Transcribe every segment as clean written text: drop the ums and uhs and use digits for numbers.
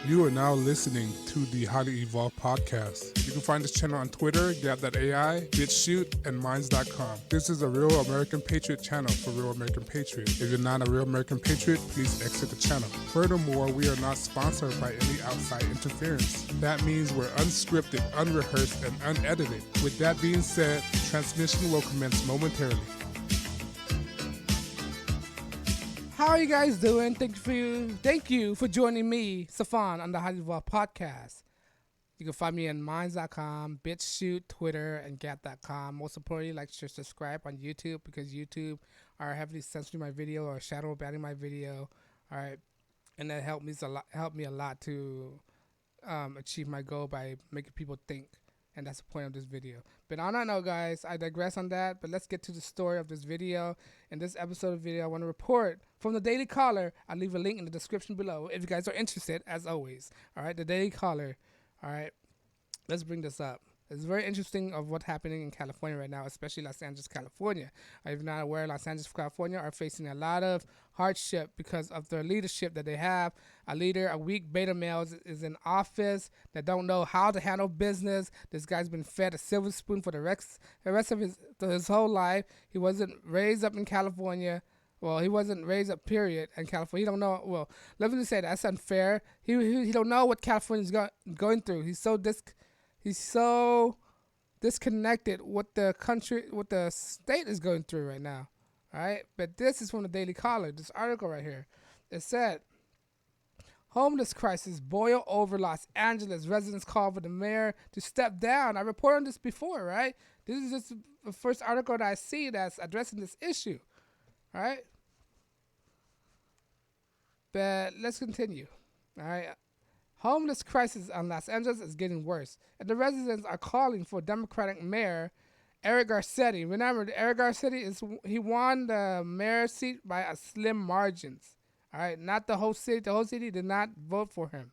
You are now listening to the Highly Evolved Podcast. You can find this channel on Twitter, Gab.ai, BitChute, and Minds.com. This is a Real American Patriot channel for Real American Patriots. If you're not a Real American Patriot, please exit the channel. Furthermore, we are not sponsored by any outside interference. That means we're unscripted, unrehearsed, and unedited. With that being said, transmission will commence momentarily. How are you guys doing? Thank you for joining me, Safan, on the Highly Evolved Podcast. You can find me on Minds.com, BitChute, Twitter, and Gab.com. Most importantly, like, share, subscribe on YouTube because YouTube are heavily censoring my video or shadow banning my video. All right, and that helped me a lot to achieve my goal by making people think. And that's the point of this video. But on that note, guys, I digress on that. But let's get to the story of this video. In this episode of video, I want to report from the Daily Caller. I'll leave a link in the description below if you guys are interested, as always. All right, the Daily Caller. All right, let's bring this up. It's very interesting of what's happening in California right now, especially Los Angeles, California. If you're not aware, Los Angeles, California are facing a lot of hardship because of their leadership that they have. A weak beta male is in office that don't know how to handle business. This guy's been fed a silver spoon for the rest of his whole life. He wasn't raised up in California. Well, he wasn't raised up, period, in California. He don't know. Well, let me just say that's unfair. He don't know what California's going through. He's so disconnected with the country, what the state is going through right now. All right, but this is from the Daily Caller. This article right here. It said, homeless crisis boil over Los Angeles. Residents call for the mayor to step down. I reported on this before, right? This is just the first article that I see that's addressing this issue. All right, but let's continue. All right. Homeless crisis in Los Angeles is getting worse, and the residents are calling for Democratic Mayor Eric Garcetti. Remember, Eric Garcetti he won the mayor seat by a slim margins. All right, not the whole city. The whole city did not vote for him.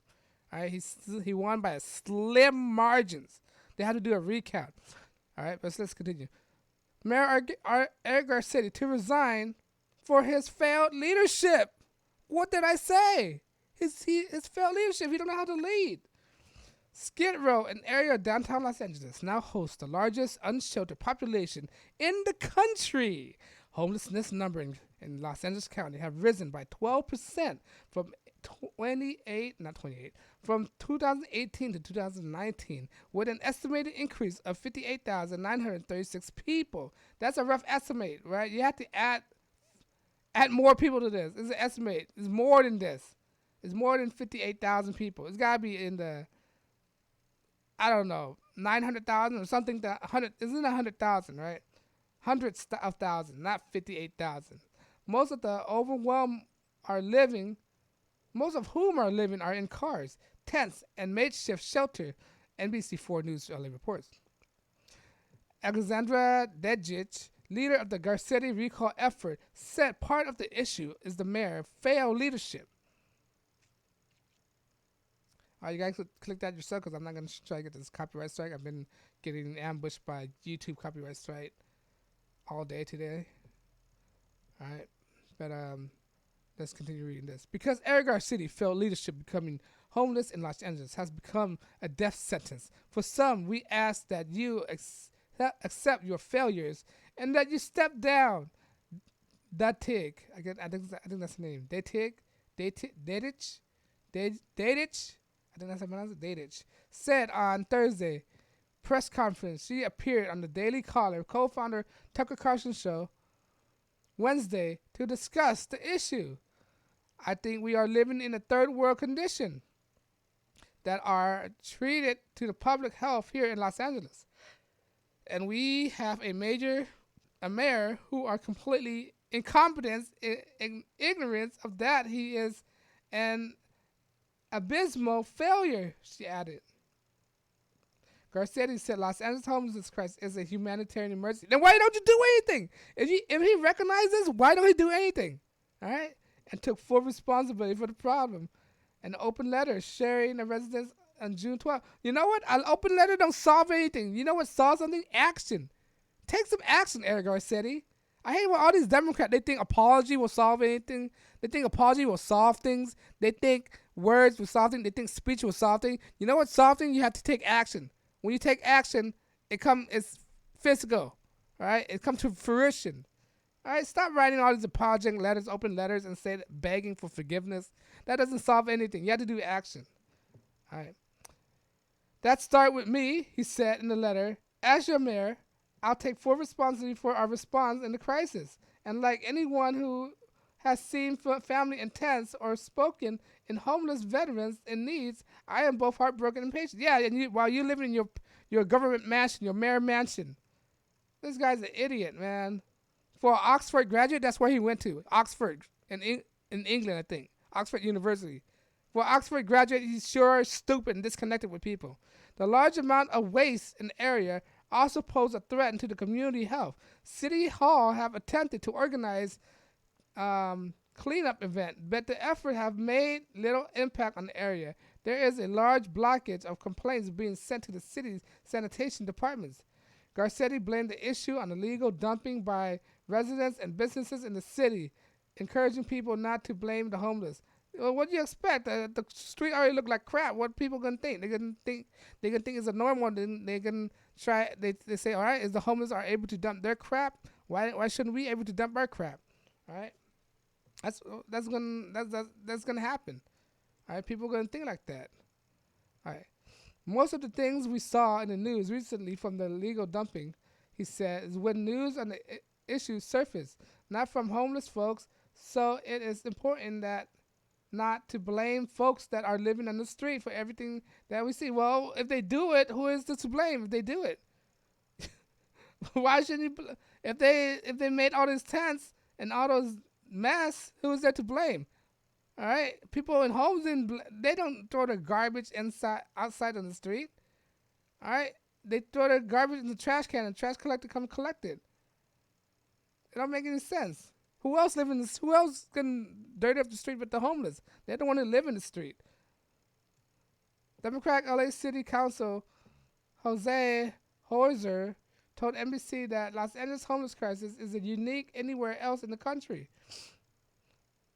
All right, he won by a slim margins. They had to do a recount. All right, but let's continue. Mayor Eric Garcetti to resign for his failed leadership. What did I say? His failed leadership. He don't know how to lead. Skid Row, an area of downtown Los Angeles, now hosts the largest unsheltered population in the country. Homelessness numbers in Los Angeles County have risen by 12% from 2018 to 2019, with an estimated increase of 58,936 people. That's a rough estimate, right? You have to add more people to this. It's an estimate. It's more than this. It's more than 58,000 people. It's got to be in the, I don't know, 900,000 or something. That 100 isn't 100,000, right? Hundreds of thousands, not 58,000. Most of whom are living are in cars, tents, and makeshift shelter. NBC4 News LA reports. Alexandra Dejic, leader of the Garcetti recall effort, said part of the issue is the mayor's failed leadership. You guys could click that yourself because I'm not going to try to get this copyright strike. I've been getting ambushed by YouTube copyright strike all day today. All right. But let's continue reading this. Because Eric Garcetti failed leadership, becoming homeless in Los Angeles has become a death sentence. For some, we ask that you accept your failures and that you step down. Datig, I think that's the name. Datig, I think that's how I pronounce it, Dadich, said on Thursday press conference. She appeared on the Daily Caller, co-founder Tucker Carlson show, Wednesday to discuss the issue. I think we are living in a third world condition that are treated to the public health here in Los Angeles. And we have a mayor who are completely incompetent, in ignorance of that. He is an abysmal failure, she added. Garcetti said Los Angeles homelessness crisis is a humanitarian emergency. Then why don't you do anything? If he recognizes, why don't he do anything? All right? And took full responsibility for the problem. An open letter sharing the residents on June 12th. You know what? An open letter don't solve anything. You know what solves something? Action. Take some action, Eric Garcetti. I hate when all these Democrats, they think apology will solve anything. They think apology will solve things. They think words were solving. They think speech was solving. You know what's solving? You have to take action. When you take action, it's physical. All right? It comes to fruition. All right? Stop writing all these apologetic letters, open letters, and begging for forgiveness. That doesn't solve anything. You have to do action. All right? That start with me, he said in the letter. As your mayor, I'll take full responsibility for our response in the crisis. And like anyone who has seen family intense or spoken in homeless veterans in needs, I am both heartbroken and patient. Yeah, and while you live in your government mansion, your mayor mansion, this guy's an idiot, man. For an Oxford graduate, that's where he went to. Oxford, in England, I think. Oxford University. For an Oxford graduate, he's sure stupid and disconnected with people. The large amount of waste in the area also pose a threat to the community health. City Hall have attempted to organize cleanup event, but the effort have made little impact on the area. There is a large blockage of complaints being sent to the city's sanitation departments. Garcetti blamed the issue on illegal dumping by residents and businesses in the city, encouraging people not to blame the homeless. Well, what do you expect? The street already look like crap. What people gonna think? They're gonna think it's a normal. Then they can try. They say, all right, is the homeless are able to dump their crap? Why shouldn't we able to dump our crap? All right, that's gonna happen. All right, people are gonna think like that. All right, most of the things we saw in the news recently from the illegal dumping, he said, is when news on the issue surfaced, not from homeless folks. So it is important that not to blame folks that are living on the street for everything that we see. Well, if they do it, who is to blame if they do it? Why shouldn't you? If they made all these tents and all those mess, who is there to blame? All right, people in homes, they don't throw their garbage outside on the street. All right, they throw their garbage in the trash can, and the trash collector come collect it. It don't make any sense. Who else can dirty up the street but the homeless? They're the one who live in the street. Democrat LA City Council Jose Hoizer told NBC that Los Angeles homeless crisis is unique anywhere else in the country.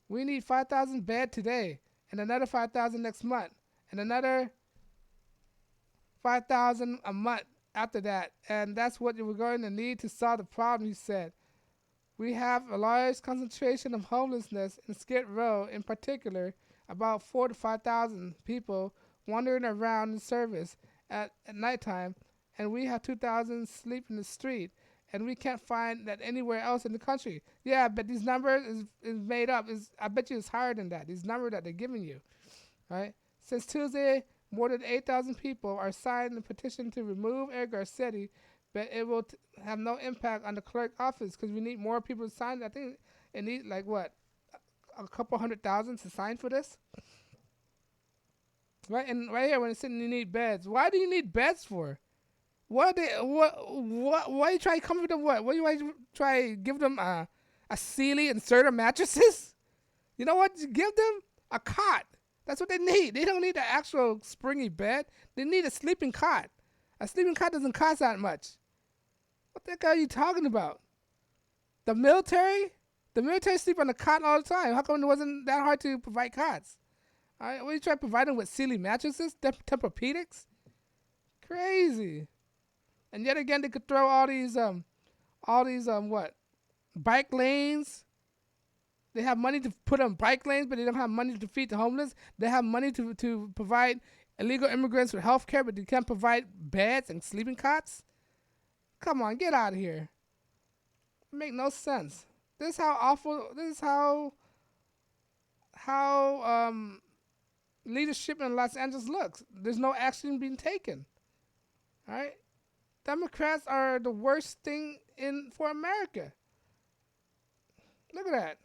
We need 5,000 beds today, and another 5,000 next month, and another 5,000 a month after that. And that's what we're going to need to solve the problem, he said. We have a large concentration of homelessness in Skid Row, in particular, about 4,000 to 5,000 people wandering around in service at nighttime, and we have 2,000 sleep in the street, and we can't find that anywhere else in the country. Yeah, but these numbers is made up. I bet you it's higher than that, these numbers that they're giving you. Right? Since Tuesday, more than 8,000 people are signed a petition to remove Eric Garcetti, but it will have no impact on the clerk office because we need more people to sign. I think it needs like what, a couple 100,000 to sign for this. Right, and right here when it's saying you need beds, why do you need beds for? What are they? Why you try to comfort them? What? What do you try to give them a Sealy and Serta mattresses? You know what? Give them a cot. That's what they need. They don't need an actual springy bed. They need a sleeping cot. A sleeping cot doesn't cost that much. What the heck are you talking about? The military? The military sleep on the cot all the time. How come it wasn't that hard to provide cots? All right, what you try to provide them with Sealy mattresses? Tempur-Pedics? Crazy. And yet again, they could throw all these bike lanes. They have money to put on bike lanes, but they don't have money to feed the homeless. They have money to provide illegal immigrants with health care, but they can't provide beds and sleeping cots. Come on, get out of here. It make no sense. This is how awful. This is how leadership in Los Angeles looks. There's no action being taken. All right, Democrats are the worst thing for America. Look at that.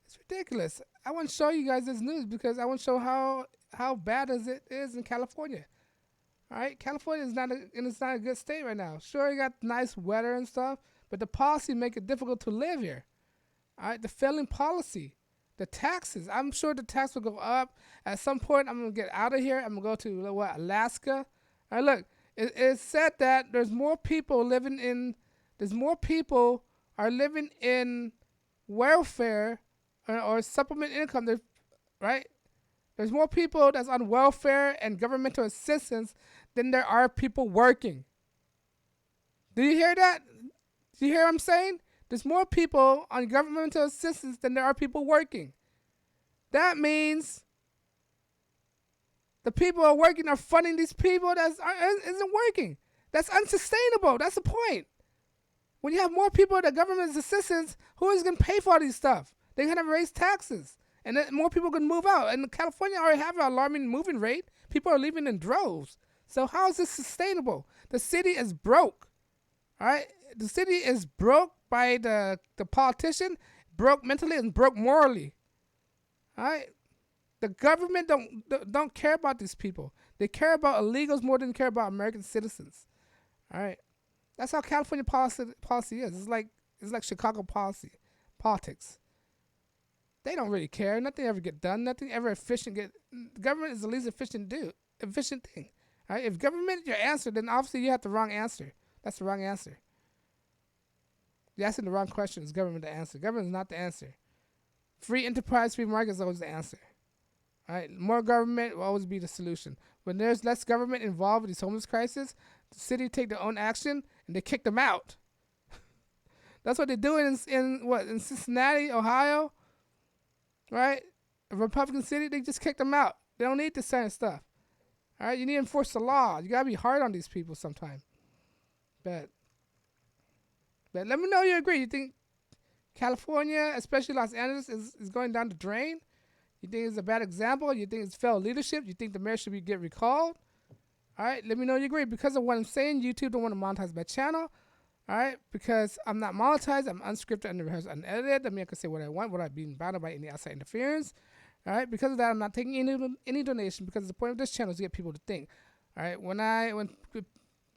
It's ridiculous. I want to show you guys this news because I want to show how bad it is in California. All right, California is not a good state right now. Sure, you got nice weather and stuff, but the policy make it difficult to live here. All right, the failing policy, the taxes. I'm sure the tax will go up at some point. I'm gonna get out of here. I'm gonna go to Alaska. All right, look, it said that there's more people are living in welfare or supplement income. right? There's more people that's on welfare and governmental assistance than there are people working. Do you hear that? Do you hear what I'm saying? There's more people on governmental assistance than there are people working. That means the people who are working are funding these people that isn't working. That's unsustainable. That's the point. When you have more people that government's assistance, who is going to pay for all these stuff? They're going to raise taxes. And then more people can move out. And California already have an alarming moving rate. People are leaving in droves. So how is this sustainable? The city is broke. All right? The city is broke by the politician, broke mentally and broke morally. All right? The government don't care about these people. They care about illegals more than they care about American citizens. All right? That's how California policy is. It's like Chicago politics. They don't really care. Nothing ever get done. Nothing ever efficient government is the least efficient thing. All right? If government is your answer, then obviously you have the wrong answer. That's the wrong answer. You're asking the wrong question. Is government the answer? Government is not the answer. Free enterprise, free market is always the answer. All right? More government will always be the solution. When there's less government involved with this homeless crisis, the city take their own action and they kick them out. That's what they're doing in Cincinnati, Ohio, right? A Republican city, they just kicked them out. They don't need this kind of stuff. All right, you need to enforce the law. You gotta be hard on these people sometime. But let me know you agree. You think California, especially Los Angeles, is going down the drain? You think it's a bad example? You think it's failed leadership? You think the mayor should get recalled? All right, let me know you agree. Because of what I'm saying, YouTube don't want to monetize my channel. All right, because I'm not monetized, I'm unscripted, unedited. That means I can say what I want without being bounded by any outside interference. All right, because of that, I'm not taking any donation because the point of this channel is to get people to think. All right,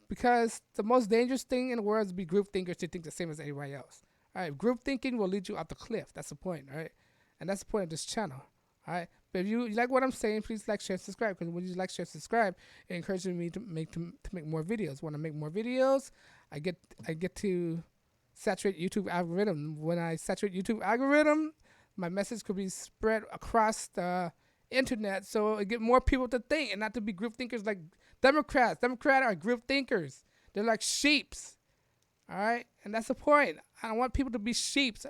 because the most dangerous thing in the world is to be group thinkers to think the same as everybody else. All right, group thinking will lead you off the cliff. That's the point. All right, and that's the point of this channel. All right, but if you like what I'm saying, please like, share, subscribe. Because when you like, share, subscribe, it encourages me to make more videos. When I make more videos, I get to saturate YouTube algorithm. When I saturate YouTube algorithm, my message could be spread across the internet, so it get more people to think and not to be group thinkers like Democrats. Democrats are group thinkers. They're like sheeps. All right, and that's the point. I don't want people to be sheeps.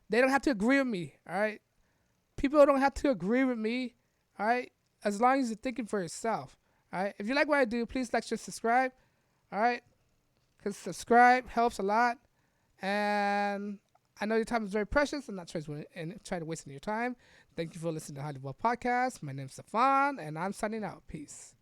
They don't have to agree with me. All right. People don't have to agree with me, all right, as long as you're thinking for yourself, all right? If you like what I do, please like, share, subscribe, all right? Because subscribe helps a lot, and I know your time is very precious. I'm not trying to waste any of your time. Thank you for listening to HighlyEvolvedPodcast. My name is Stefan, and I'm signing out. Peace.